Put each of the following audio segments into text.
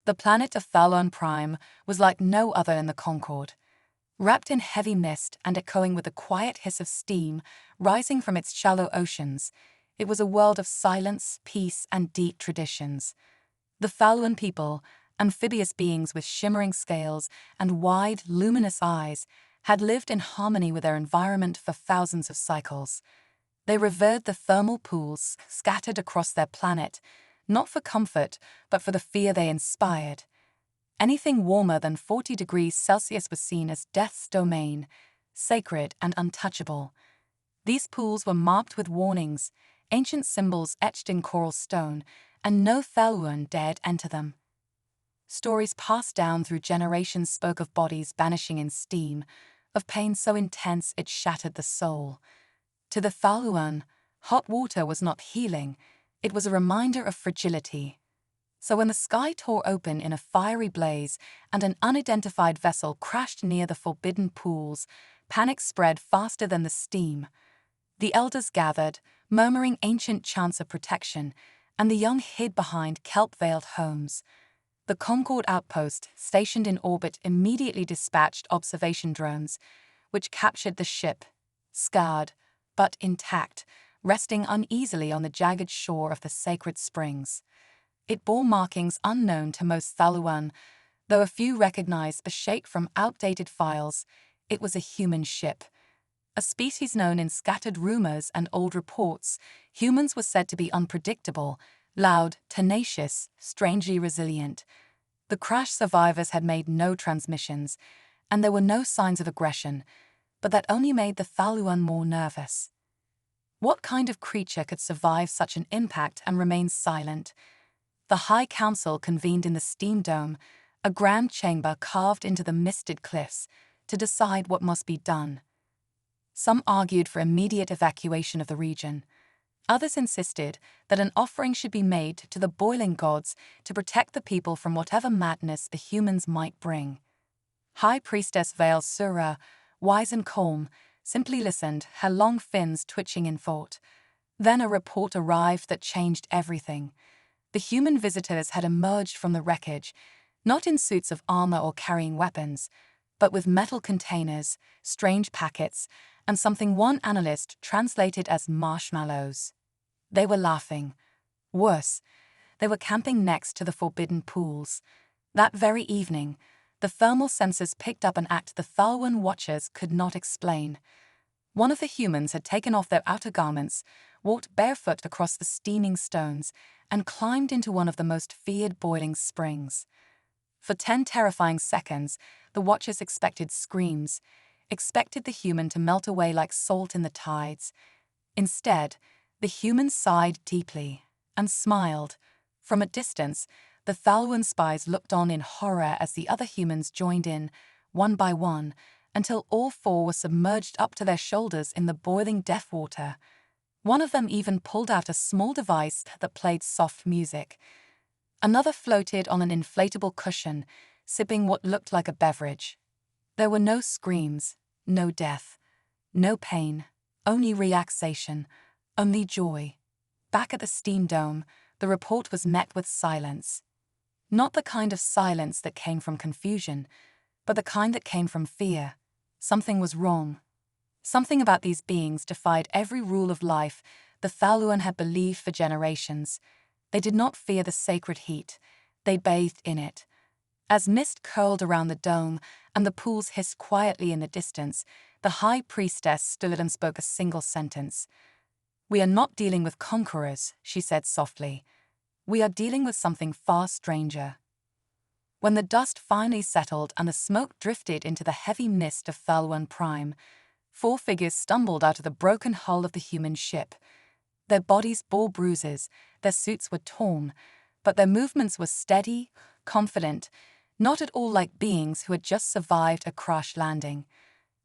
The planet of Thalon Prime was like no other in the Concord. Wrapped in heavy mist and echoing with the quiet hiss of steam rising from its shallow oceans, it was a world of silence, peace, and deep traditions. The Thalon people, amphibious beings with shimmering scales and wide, luminous eyes, had lived in harmony with their environment for thousands of cycles. They revered the thermal pools scattered across their planet, not for comfort, but for the fear they inspired. Anything warmer than 40 degrees Celsius was seen as death's domain, sacred and untouchable. These pools were marked with warnings, ancient symbols etched in coral stone, and no Thalwyn dared enter them. Stories passed down through generations spoke of bodies vanishing in steam, of pain so intense it shattered the soul. To the Thalwyn, hot water was not healing, it was a reminder of fragility. So when the sky tore open in a fiery blaze and an unidentified vessel crashed near the forbidden pools, panic spread faster than the steam. The elders gathered, murmuring ancient chants of protection, and the young hid behind kelp-veiled homes. The Concord outpost, stationed in orbit, immediately dispatched observation drones, which captured the ship, scarred, but intact, resting uneasily on the jagged shore of the sacred springs. It bore markings unknown to most Thalwyn, though a few recognized the shape from outdated files. It was a human ship. A species known in scattered rumors and old reports, humans were said to be unpredictable, loud, tenacious, strangely resilient. The crash survivors had made no transmissions, and there were no signs of aggression, but that only made the Thalwyn more nervous. What kind of creature could survive such an impact and remain silent? The High Council convened in the steam dome, a grand chamber carved into the misted cliffs, to decide what must be done. Some argued for immediate evacuation of the region. Others insisted that an offering should be made to the boiling gods to protect the people from whatever madness the humans might bring. High Priestess Veil Sura, wise and calm, simply listened, her long fins twitching in thought. Then a report arrived that changed everything. The human visitors had emerged from the wreckage, not in suits of armor or carrying weapons, but with metal containers, strange packets, and something one analyst translated as marshmallows. They were laughing. Worse, they were camping next to the forbidden pools. That very evening, the thermal sensors picked up an act the Thalwyn watchers could not explain. One of the humans had taken off their outer garments, walked barefoot across the steaming stones, and climbed into one of the most feared boiling springs. For 10 terrifying seconds, the watchers expected screams, expected the human to melt away like salt in the tides. Instead, the human sighed deeply and smiled. From a distance, the Thalwyn spies looked on in horror as the other humans joined in, one by one, until all 4 were submerged up to their shoulders in the boiling death water. One of them even pulled out a small device that played soft music. Another floated on an inflatable cushion, sipping what looked like a beverage. There were no screams, no death, no pain, only relaxation, only joy. Back at the steam dome, the report was met with silence. Not the kind of silence that came from confusion, but the kind that came from fear. Something was wrong. Something about these beings defied every rule of life the Thalwyn had believed for generations. They did not fear the sacred heat. They bathed in it. As mist curled around the dome and the pools hissed quietly in the distance, the High Priestess stood and spoke a single sentence. "We are not dealing with conquerors," she said softly. "We are dealing with something far stranger." When the dust finally settled and the smoke drifted into the heavy mist of Thalwyn Prime, 4 figures stumbled out of the broken hull of the human ship. Their bodies bore bruises, their suits were torn, but their movements were steady, confident, not at all like beings who had just survived a crash landing.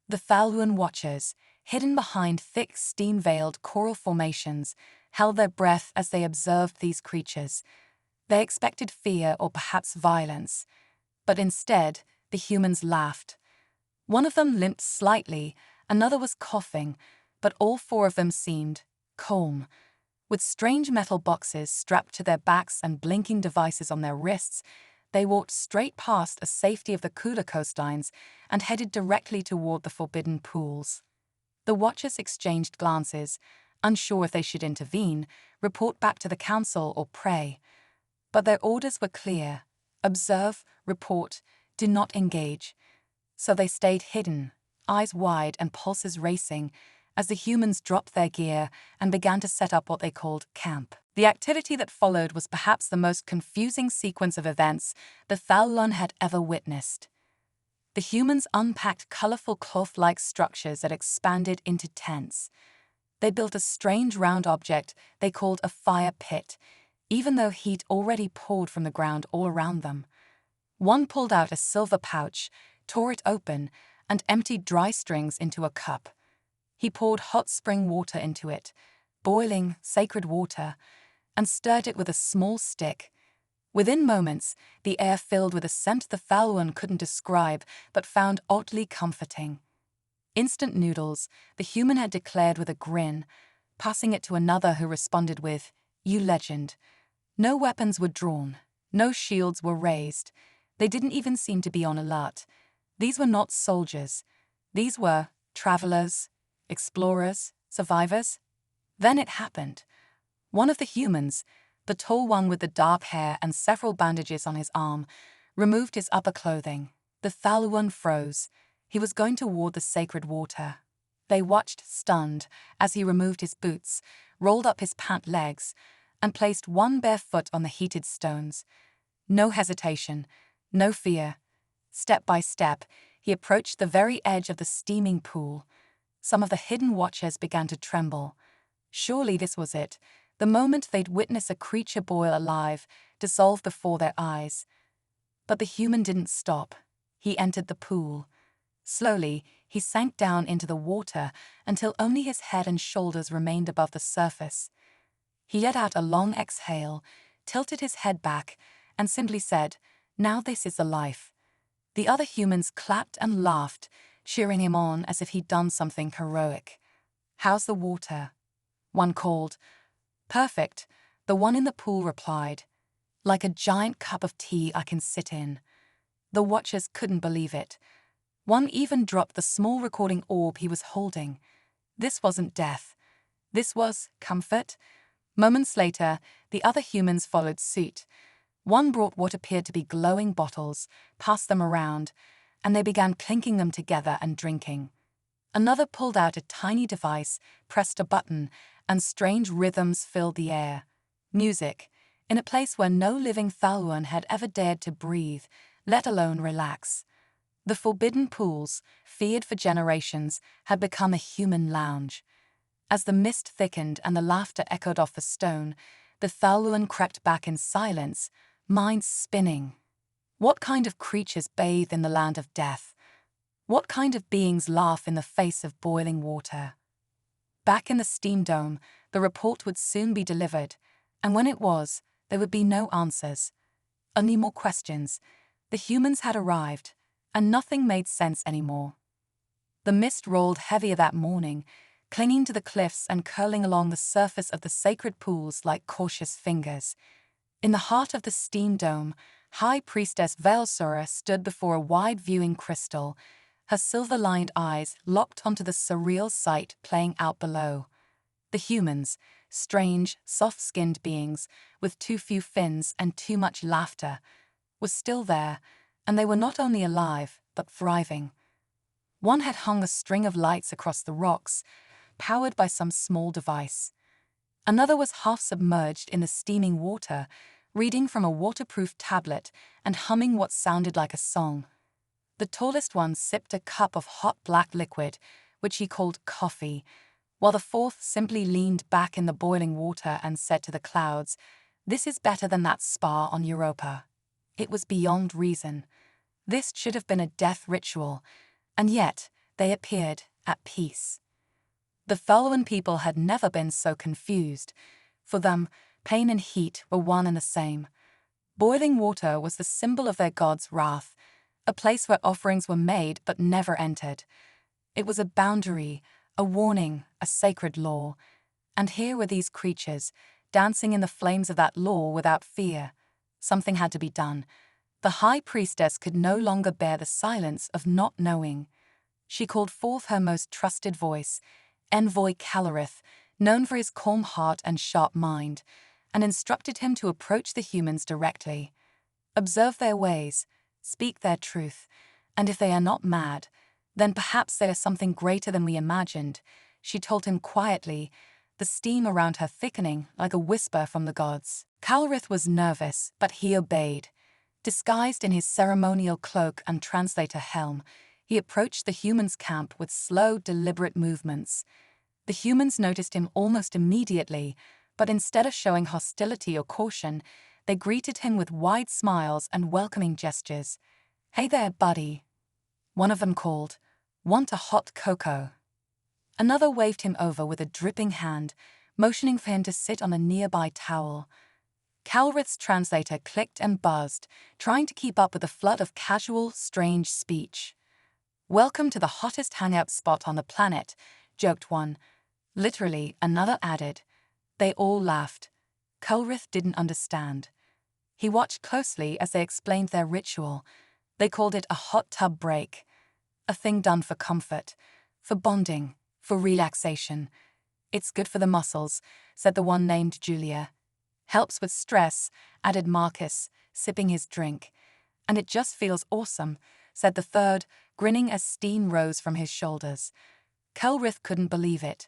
The Thalwyn watchers, hidden behind thick steam-veiled coral formations, held their breath as they observed these creatures. They expected fear or perhaps violence, but instead, the humans laughed. One of them limped slightly, another was coughing, but all 4 of them seemed calm. With strange metal boxes strapped to their backs and blinking devices on their wrists, They walked straight past the safety of the cooler coastlines and headed directly toward the forbidden pools. The watchers exchanged glances, unsure if they should intervene, report back to the council, or pray. But their orders were clear: observe, report, do not engage. So they stayed hidden, eyes wide and pulses racing, as the humans dropped their gear and began to set up what they called camp. The activity that followed was perhaps the most confusing sequence of events the Thalun had ever witnessed. The humans unpacked colorful cloth-like structures that expanded into tents. They built a strange round object they called a fire pit, even though heat already poured from the ground all around them. One pulled out a silver pouch, tore it open, and emptied dry strings into a cup. He poured hot spring water into it, boiling, sacred water, and stirred it with a small stick. Within moments, the air filled with a scent the Thalun couldn't describe but found oddly comforting. Instant noodles, the human had declared with a grin, passing it to another who responded with, "You legend." No weapons were drawn, no shields were raised. They didn't even seem to be on alert. These were not soldiers. These were travelers, explorers, survivors. Then it happened. One of the humans, the tall one with the dark hair and several bandages on his arm, removed his upper clothing. The Thalun froze. He was going toward the sacred water. They watched, stunned, as he removed his boots, rolled up his pant legs, and placed one bare foot on the heated stones. No hesitation, no fear. Step by step, he approached the very edge of the steaming pool. Some of the hidden watchers began to tremble. Surely this was it, the moment they'd witness a creature boil alive, dissolve before their eyes. But the human didn't stop. He entered the pool. Slowly, he sank down into the water until only his head and shoulders remained above the surface. He let out a long exhale, tilted his head back, and simply said, "Now this is the life." The other humans clapped and laughed, cheering him on as if he'd done something heroic. "How's the water?" one called. "Perfect," the one in the pool replied. "Like a giant cup of tea I can sit in." The watchers couldn't believe it. One even dropped the small recording orb he was holding. This wasn't death. This was comfort. Moments later, the other humans followed suit. One brought what appeared to be glowing bottles, passed them around, and they began clinking them together and drinking. Another pulled out a tiny device, pressed a button, and strange rhythms filled the air. Music, in a place where no living Thalun had ever dared to breathe, let alone relax. The forbidden pools, feared for generations, had become a human lounge. As the mist thickened and the laughter echoed off the stone, the Thalun crept back in silence, minds spinning. What kind of creatures bathe in the land of death? What kind of beings laugh in the face of boiling water? Back in the steam dome, the report would soon be delivered, and when it was, there would be no answers. Only more questions. The humans had arrived, and nothing made sense anymore. The mist rolled heavier that morning, clinging to the cliffs and curling along the surface of the sacred pools like cautious fingers. In the heart of the steam dome, High Priestess Velsura stood before a wide viewing crystal, her silver-lined eyes locked onto the surreal sight playing out below. The humans, strange, soft-skinned beings with too few fins and too much laughter, were still there, and they were not only alive, but thriving. One had hung a string of lights across the rocks, powered by some small device. Another was half submerged in the steaming water, reading from a waterproof tablet and humming what sounded like a song. The tallest one sipped a cup of hot black liquid, which he called coffee, while the fourth simply leaned back in the boiling water and said to the clouds, "This is better than that spa on Europa." It was beyond reason. This should have been a death ritual, and yet they appeared at peace. The Thalun people had never been so confused. For them, pain and heat were one and the same. Boiling water was the symbol of their god's wrath, a place where offerings were made but never entered. It was a boundary, a warning, a sacred law. And here were these creatures, dancing in the flames of that law without fear. Something had to be done. The high priestess could no longer bear the silence of not knowing. She called forth her most trusted voice, Envoy Calorith, known for his calm heart and sharp mind, and instructed him to approach the humans directly. Observe their ways, speak their truth, and if they are not mad, then perhaps they are something greater than we imagined, she told him quietly, the steam around her thickening like a whisper from the gods. Calorith was nervous, but he obeyed. Disguised in his ceremonial cloak and translator helm, he approached the humans' camp with slow, deliberate movements. The humans noticed him almost immediately, but instead of showing hostility or caution, they greeted him with wide smiles and welcoming gestures. "Hey there, buddy," one of them called. "Want a hot cocoa?" Another waved him over with a dripping hand, motioning for him to sit on a nearby towel. Calorith's translator clicked and buzzed, trying to keep up with the flood of casual, strange speech. "Welcome to the hottest hangout spot on the planet," joked one. Literally, another added. They all laughed. Calorith didn't understand. He watched closely as they explained their ritual. They called it a hot tub break, a thing done for comfort, for bonding, for relaxation. "It's good for the muscles," said the one named Julia. "Helps with stress," added Marcus, sipping his drink. "And it just feels awesome," said the third, grinning as steam rose from his shoulders. Calorith couldn't believe it.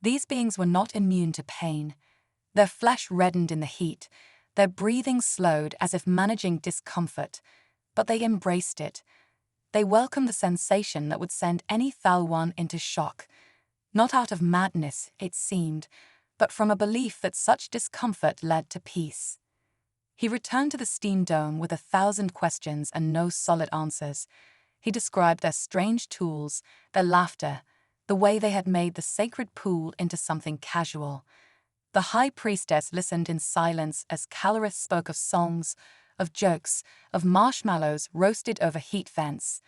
These beings were not immune to pain. Their flesh reddened in the heat, their breathing slowed as if managing discomfort, but they embraced it. They welcomed the sensation that would send any foul one into shock. Not out of madness, it seemed, but from a belief that such discomfort led to peace. He returned to the steam dome with 1,000 questions and no solid answers. He described their strange tools, their laughter, the way they had made the sacred pool into something casual. The high priestess listened in silence as Calorith spoke of songs, of jokes, of marshmallows roasted over heat vents.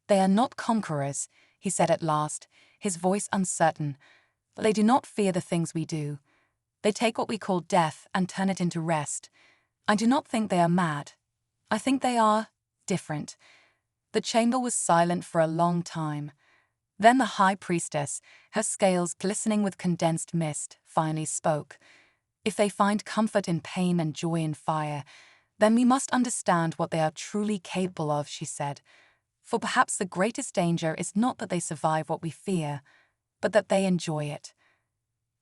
"They are not conquerors," he said at last, his voice uncertain, "but they do not fear the things we do. They take what we call death and turn it into rest. I do not think they are mad. I think they are different." The chamber was silent for a long time. Then the high priestess, her scales glistening with condensed mist, finally spoke. "If they find comfort in pain and joy in fire, then we must understand what they are truly capable of," she said. "For perhaps the greatest danger is not that they survive what we fear, but that they enjoy it."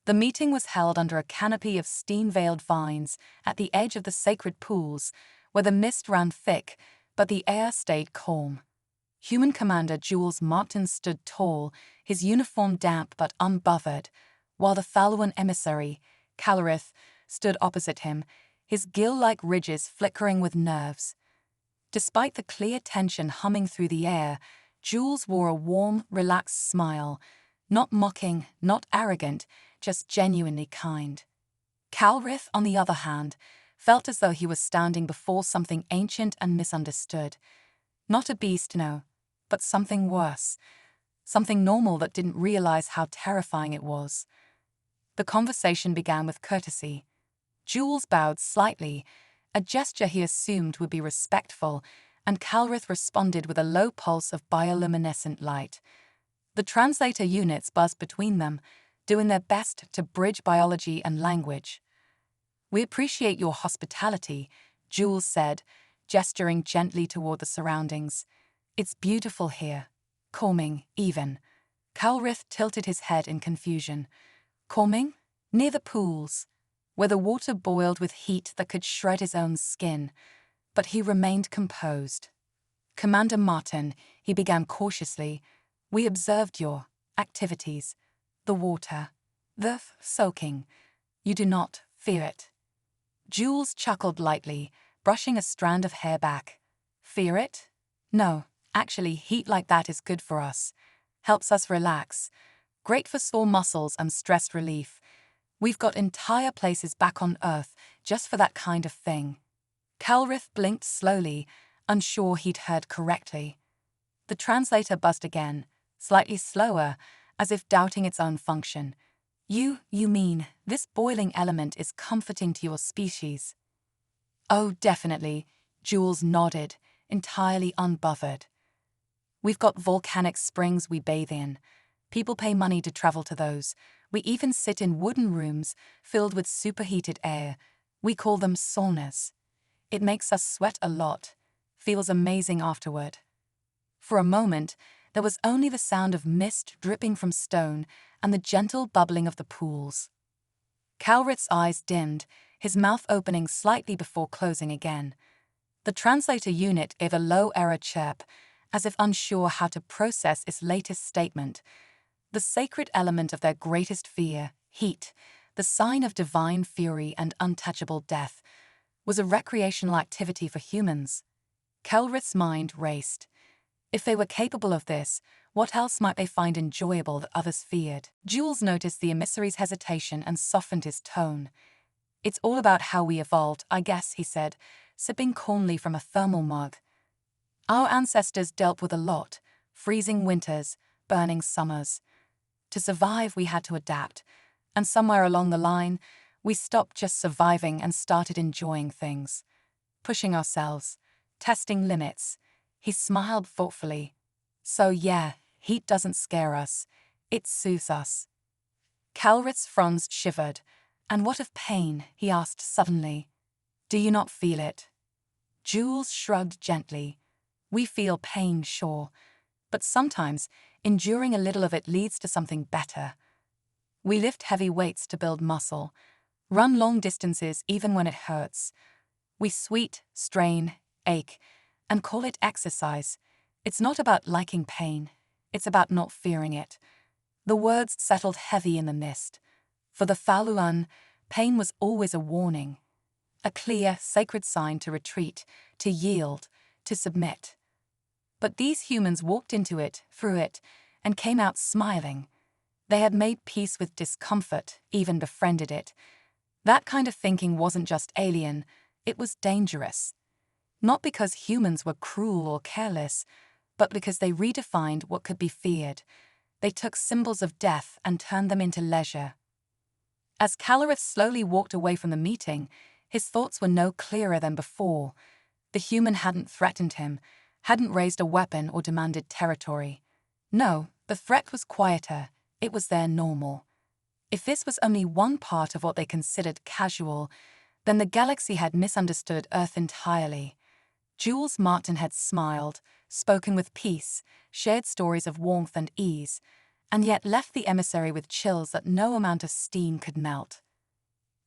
The meeting was held under a canopy of steam-veiled vines at the edge of the sacred pools, where the mist ran thick, but the air stayed calm. Human Commander Jules Martin stood tall, his uniform damp but unbothered, while the Thaluan emissary, Calorith, stood opposite him, his gill-like ridges flickering with nerves. Despite the clear tension humming through the air, Jules wore a warm, relaxed smile, not mocking, not arrogant, just genuinely kind. Calorith, on the other hand, felt as though he was standing before something ancient and misunderstood. Not a beast, no, but something worse. Something normal that didn't realize how terrifying it was. The conversation began with courtesy. Jules bowed slightly, a gesture he assumed would be respectful, and Calorith responded with a low pulse of bioluminescent light. The translator units buzzed between them, doing their best to bridge biology and language. "We appreciate your hospitality," Jules said, gesturing gently toward the surroundings. "It's beautiful here. Calming, even." Calorith tilted his head in confusion. Calming? Near the pools, where the water boiled with heat that could shred his own skin. But he remained composed. "Commander Martin," he began cautiously, "we observed your activities. The water, the soaking. You do not fear it." Jules chuckled lightly, brushing a strand of hair back. "Fear it? No, actually, heat like that is good for us. Helps us relax. Great for sore muscles and stress relief. We've got entire places back on Earth just for that kind of thing." Calorith blinked slowly, unsure he'd heard correctly. The translator buzzed again, slightly slower, as if doubting its own function. You mean, this boiling element is comforting to your species?" "Oh, definitely," Jules nodded, entirely unbothered. We've got volcanic springs we bathe in. People pay money to travel to those. We even sit in wooden rooms filled with superheated air. We call them saunas. It makes us sweat a lot. Feels amazing afterward. For a moment, there was only the sound of mist dripping from stone and the gentle bubbling of the pools. Calritz's eyes dimmed, his mouth opening slightly before closing again. The translator unit gave a low error chirp, as if unsure how to process its latest statement. The sacred element of their greatest fear, heat, the sign of divine fury and untouchable death, was a recreational activity for humans. Kelrith's mind raced. If they were capable of this, what else might they find enjoyable that others feared? Jules noticed the emissary's hesitation and softened his tone. It's all about how we evolved, I guess, he said, sipping calmly from a thermal mug. Our ancestors dealt with a lot, freezing winters, burning summers. To survive, we had to adapt, and somewhere along the line, we stopped just surviving and started enjoying things. Pushing ourselves, testing limits. He smiled thoughtfully. So yeah, heat doesn't scare us. It soothes us. Calritz's fronds shivered. And what of pain? He asked suddenly. Do you not feel it? Jules shrugged gently. We feel pain, sure, but sometimes enduring a little of it leads to something better. We lift heavy weights to build muscle, run long distances even when it hurts. We sweat, strain, ache, and call it exercise. It's not about liking pain, it's about not fearing it. The words settled heavy in the mist. For the Faluan, pain was always a warning, a clear, sacred sign to retreat, to yield, to submit. But these humans walked into it, through it, and came out smiling. They had made peace with discomfort, even befriended it. That kind of thinking wasn't just alien, it was dangerous. Not because humans were cruel or careless, but because they redefined what could be feared. They took symbols of death and turned them into leisure. As Calorith slowly walked away from the meeting, his thoughts were no clearer than before. The human hadn't threatened him, hadn't raised a weapon or demanded territory. No, the threat was quieter. It was their normal. If this was only one part of what they considered casual, then the galaxy had misunderstood Earth entirely. Jules Martin had smiled, spoken with peace, shared stories of warmth and ease, and yet left the emissary with chills that no amount of steam could melt.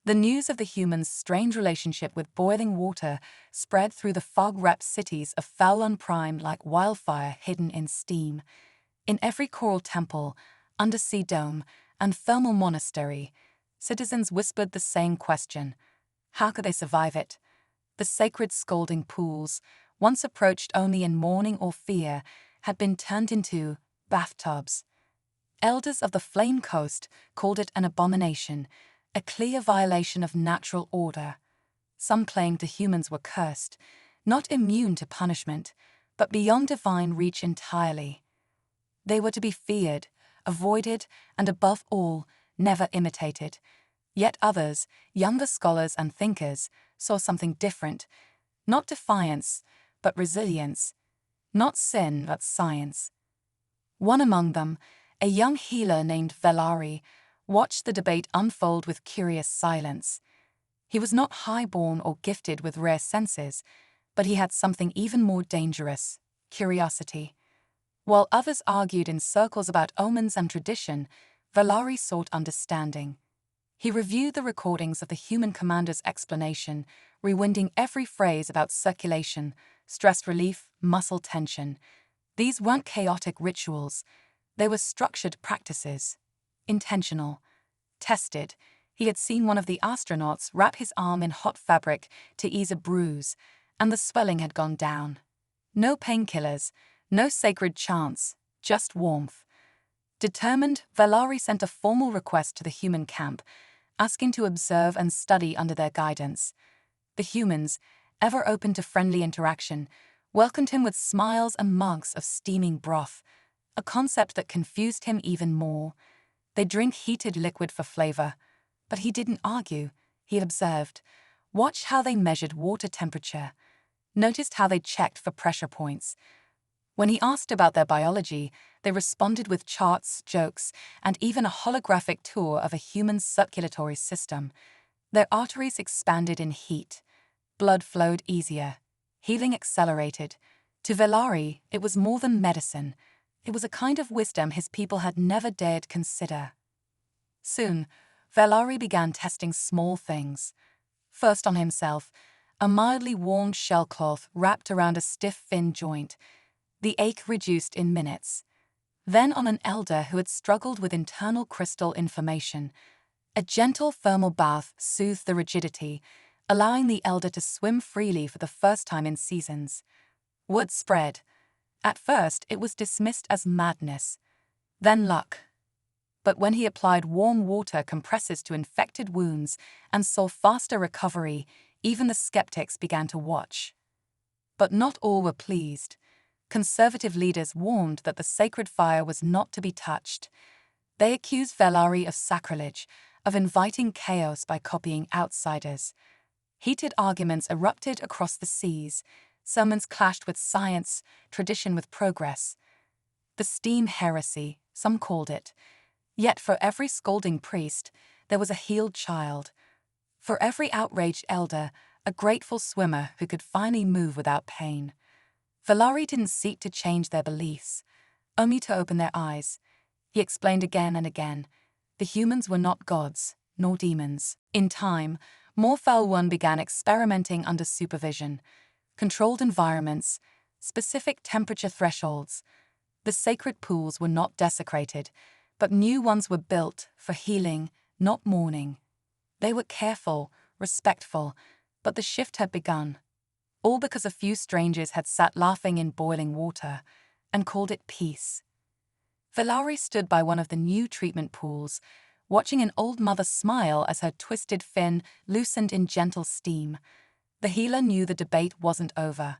The news of the humans' strange relationship with boiling water spread through the fog-wrapped cities of Falun Prime like wildfire hidden in steam. In every coral temple, undersea dome, and thermal monastery, citizens whispered the same question. How could they survive it? The sacred scalding pools, once approached only in mourning or fear, had been turned into bathtubs. Elders of the Flame Coast called it an abomination, a clear violation of natural order. Some claimed the humans were cursed, not immune to punishment, but beyond divine reach entirely. They were to be feared, avoided, and above all, never imitated. Yet others, younger scholars and thinkers, saw something different. Not defiance, but resilience. Not sin, but science. One among them, a young healer named Velari, watched the debate unfold with curious silence. He was not high-born or gifted with rare senses, but he had something even more dangerous: curiosity. While others argued in circles about omens and tradition, Velari sought understanding. He reviewed the recordings of the human commander's explanation, rewinding every phrase about circulation, stress relief, muscle tension. These weren't chaotic rituals. They were structured practices. Intentional. Tested. He had seen one of the astronauts wrap his arm in hot fabric to ease a bruise, and the swelling had gone down. No painkillers, no sacred chants, just warmth. Determined, Velari sent a formal request to the human camp, asking to observe and study under their guidance. The humans, ever open to friendly interaction, welcomed him with smiles and mugs of steaming broth, a concept that confused him even more. They drink heated liquid for flavor. But he didn't argue. He observed. Watch how they measured water temperature. noticed how they checked for pressure points. When he asked about their biology, they responded with charts, jokes, and even a holographic tour of a human circulatory system. Their arteries expanded in heat. Blood flowed easier. Healing accelerated. To Velari, it was more than medicine. It was a kind of wisdom his people had never dared consider. Soon, Velari began testing small things. First on himself, a mildly warmed shellcloth wrapped around a stiff fin joint. The ache reduced in minutes. Then on an elder who had struggled with internal crystal inflammation. A gentle thermal bath soothed the rigidity, allowing the elder to swim freely for the first time in seasons. Word spread. At first, it was dismissed as madness. Then luck. But when he applied warm water compresses to infected wounds and saw faster recovery, even the skeptics began to watch. But not all were pleased. Conservative leaders warned that the sacred fire was not to be touched. They accused Velari of sacrilege, of inviting chaos by copying outsiders. Heated arguments erupted across the seas. Sermons clashed with science, tradition with progress. The steam heresy, some called it. Yet for every scolding priest, there was a healed child. For every outraged elder, a grateful swimmer who could finally move without pain. Velari didn't seek to change their beliefs, only to open their eyes. He explained again and again, the humans were not gods, nor demons. In time, more Falwun began experimenting under supervision, controlled environments, specific temperature thresholds. The sacred pools were not desecrated, but new ones were built for healing, not mourning. They were careful, respectful, but the shift had begun. All because a few strangers had sat laughing in boiling water and called it peace. Velari stood by one of the new treatment pools, watching an old mother smile as her twisted fin loosened in gentle steam. The healer knew the debate wasn't over.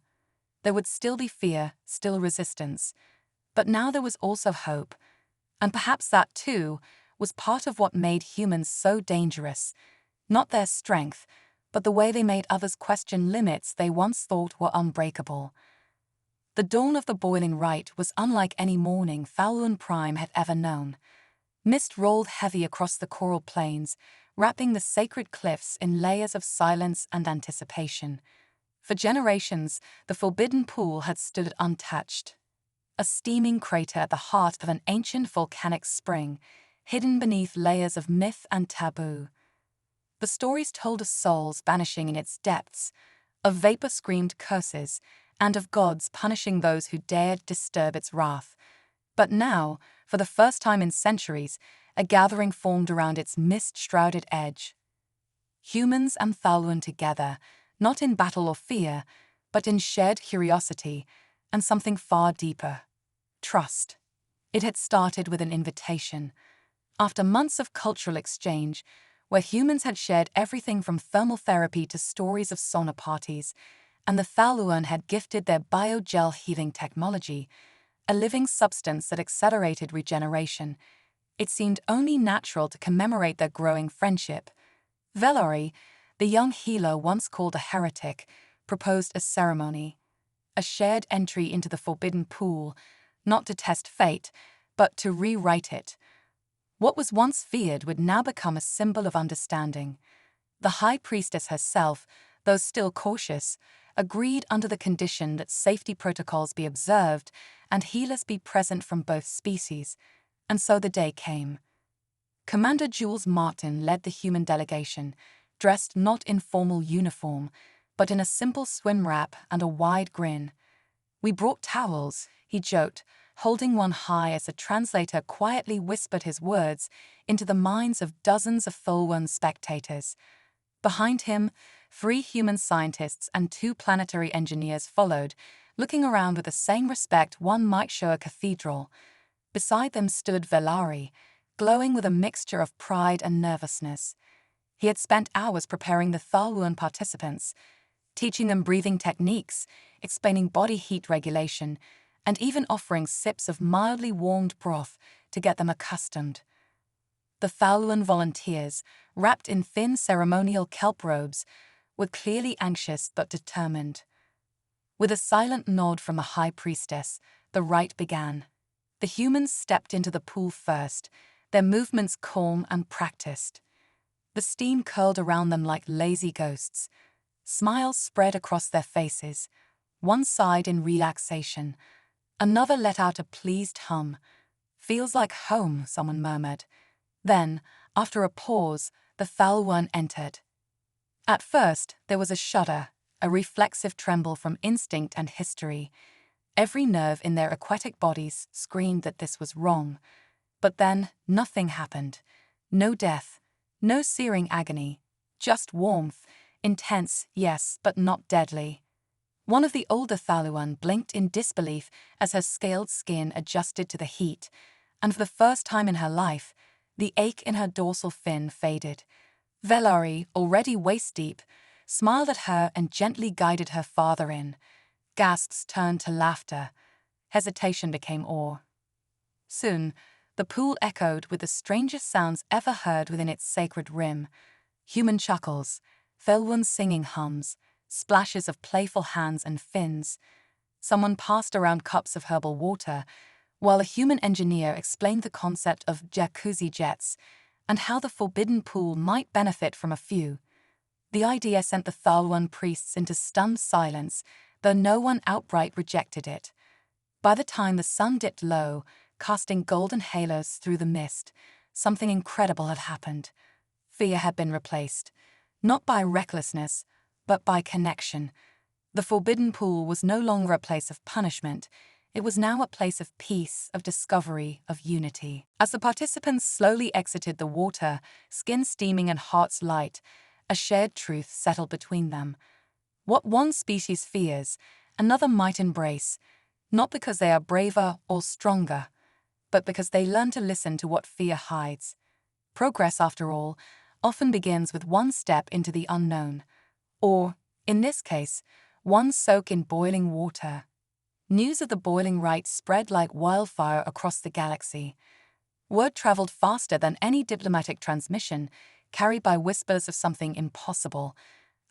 There would still be fear, still resistance. But now there was also hope. And perhaps that, too, was part of what made humans so dangerous. Not their strength, but the way they made others question limits they once thought were unbreakable. The dawn of the boiling rite was unlike any morning Falun Prime had ever known. Mist rolled heavy across the coral plains, wrapping the sacred cliffs in layers of silence and anticipation. For generations, the forbidden pool had stood untouched. A steaming crater at the heart of an ancient volcanic spring, hidden beneath layers of myth and taboo. The stories told of souls vanishing in its depths, of vapor-screamed curses, and of gods punishing those who dared disturb its wrath. But now, for the first time in centuries, a gathering formed around its mist-shrouded edge. Humans and Thalwyn together, not in battle or fear, but in shared curiosity and something far deeper: trust. It had started with an invitation. After months of cultural exchange, where humans had shared everything from thermal therapy to stories of sauna parties, and the Thalwyn had gifted their biogel healing technology, a living substance that accelerated regeneration, it seemed only natural to commemorate their growing friendship. Velari, the young healer once called a heretic, proposed a ceremony, a shared entry into the forbidden pool, not to test fate, but to rewrite it. What was once feared would now become a symbol of understanding. The high priestess herself, though still cautious, agreed under the condition that safety protocols be observed and healers be present from both species, and so the day came. Commander Jules Martin led the human delegation, dressed not in formal uniform, but in a simple swim wrap and a wide grin. "We brought towels," he joked, holding one high as the translator quietly whispered his words into the minds of dozens of Tholwan spectators. Behind him, 3 human scientists and 2 planetary engineers followed, looking around with the same respect one might show a cathedral. Beside them stood Velari, glowing with a mixture of pride and nervousness. He had spent hours preparing the Thalwyn participants, teaching them breathing techniques, explaining body heat regulation, and even offering sips of mildly warmed broth to get them accustomed. The Thalwyn volunteers, wrapped in thin ceremonial kelp robes, were clearly anxious but determined. With a silent nod from the high priestess, the rite began. The humans stepped into the pool first, their movements calm and practiced. The steam curled around them like lazy ghosts. Smiles spread across their faces. One sighed in relaxation. Another let out a pleased hum. "Feels like home," someone murmured. Then, after a pause, the foul one entered. At first, there was a shudder, a reflexive tremble from instinct and history. Every nerve in their aquatic bodies screamed that this was wrong. But then, nothing happened. No death, no searing agony, just warmth, intense, yes, but not deadly. One of the older Thaluan blinked in disbelief as her scaled skin adjusted to the heat, and for the first time in her life, the ache in her dorsal fin faded. Velari, already waist-deep, smiled at her and gently guided her farther in. Gasps turned to laughter. Hesitation became awe. Soon, the pool echoed with the strangest sounds ever heard within its sacred rim. Human chuckles, Thelwyn's singing hums, splashes of playful hands and fins. Someone passed around cups of herbal water, while a human engineer explained the concept of jacuzzi jets and how the forbidden pool might benefit from a few. The idea sent the Thalwan priests into stunned silence, though no one outright rejected it. By the time the sun dipped low, casting golden halos through the mist, something incredible had happened. Fear had been replaced, not by recklessness, but by connection. The forbidden pool was no longer a place of punishment. It was now a place of peace, of discovery, of unity. As the participants slowly exited the water, skin steaming and hearts light, a shared truth settled between them. What one species fears, another might embrace, not because they are braver or stronger, but because they learn to listen to what fear hides. Progress, after all, often begins with one step into the unknown, or, in this case, one soak in boiling water. News of the boiling rite spread like wildfire across the galaxy. Word traveled faster than any diplomatic transmission, carried by whispers of something impossible.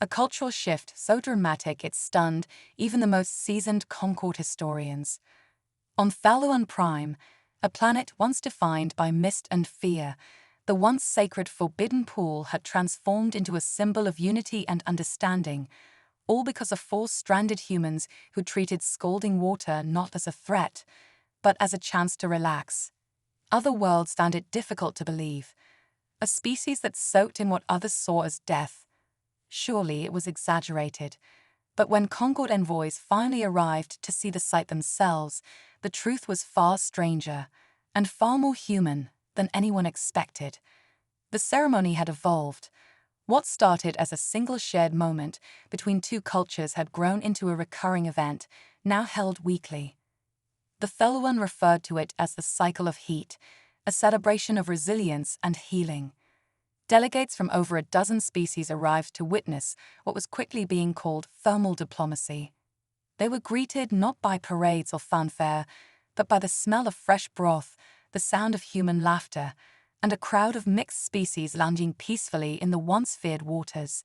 A cultural shift so dramatic it stunned even the most seasoned Concord historians. On Thaluan Prime, a planet once defined by mist and fear, the once sacred forbidden pool had transformed into a symbol of unity and understanding, all because of four stranded humans who treated scalding water not as a threat, but as a chance to relax. Other worlds found it difficult to believe. A species that soaked in what others saw as death. Surely it was exaggerated. But when Concord envoys finally arrived to see the sight themselves, the truth was far stranger, and far more human than anyone expected. The ceremony had evolved. What started as a single shared moment between two cultures had grown into a recurring event, now held weekly. The Thelwan referred to it as the cycle of heat, a celebration of resilience and healing. Delegates from over a dozen species arrived to witness what was quickly being called thermal diplomacy. They were greeted not by parades or fanfare, but by the smell of fresh broth, the sound of human laughter, and a crowd of mixed species lounging peacefully in the once feared waters.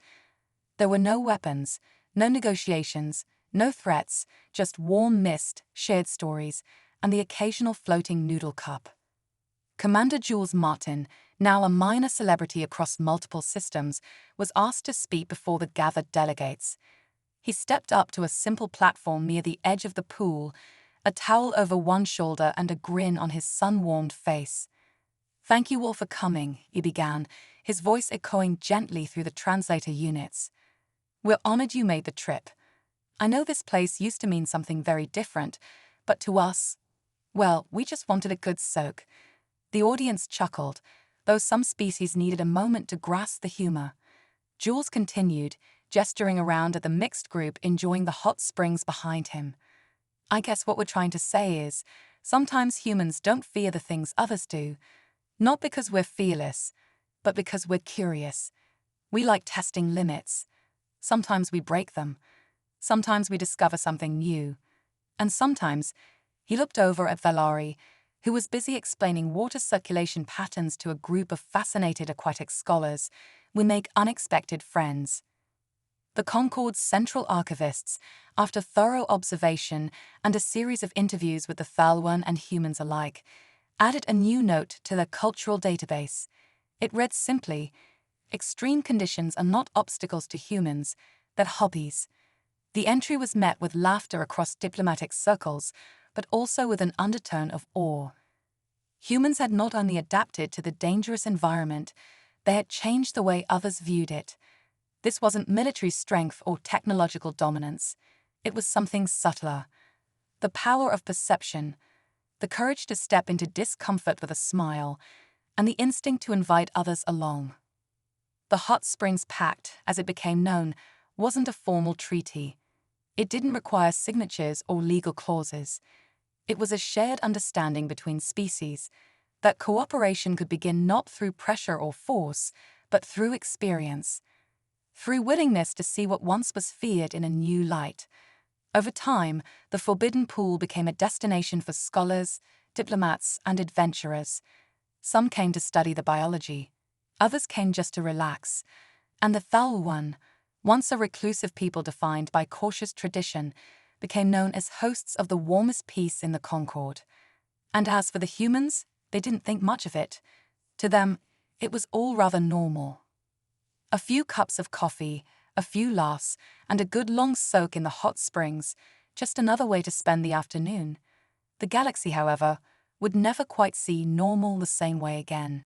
There were no weapons, no negotiations, no threats, just warm mist, shared stories, and the occasional floating noodle cup. Commander Jules Martin, now a minor celebrity across multiple systems, was asked to speak before the gathered delegates. He stepped up to a simple platform near the edge of the pool, a towel over one shoulder and a grin on his sun-warmed face. "Thank you all for coming," he began, his voice echoing gently through the translator units. "We're honored you made the trip. I know this place used to mean something very different, but to us, well, we just wanted a good soak." The audience chuckled, though some species needed a moment to grasp the humor. Jules continued, gesturing around at the mixed group enjoying the hot springs behind him. "I guess what we're trying to say is, sometimes humans don't fear the things others do. Not because we're fearless, but because we're curious. We like testing limits. Sometimes we break them. Sometimes we discover something new. And sometimes," he looked over at Valari, who was busy explaining water circulation patterns to a group of fascinated aquatic scholars, "we make unexpected friends." The Concorde's central archivists, after thorough observation and a series of interviews with the Thalwan and humans alike, added a new note to their cultural database. It read simply, "Extreme conditions are not obstacles to humans, they're hobbies." The entry was met with laughter across diplomatic circles, but also with an undertone of awe. Humans had not only adapted to the dangerous environment, they had changed the way others viewed it. This wasn't military strength or technological dominance. It was something subtler. The power of perception, the courage to step into discomfort with a smile, and the instinct to invite others along. The Hot Springs Pact, as it became known, wasn't a formal treaty. It didn't require signatures or legal clauses. It was a shared understanding between species that cooperation could begin not through pressure or force, but through experience, through willingness to see what once was feared in a new light. Over time, the Forbidden Pool became a destination for scholars, diplomats, and adventurers. Some came to study the biology, others came just to relax, and the Thalwan, once a reclusive people defined by cautious tradition, became known as hosts of the warmest peace in the Concorde. And as for the humans, they didn't think much of it. To them, it was all rather normal. A few cups of coffee, a few laughs, and a good long soak in the hot springs, just another way to spend the afternoon. The galaxy, however, would never quite see normal the same way again.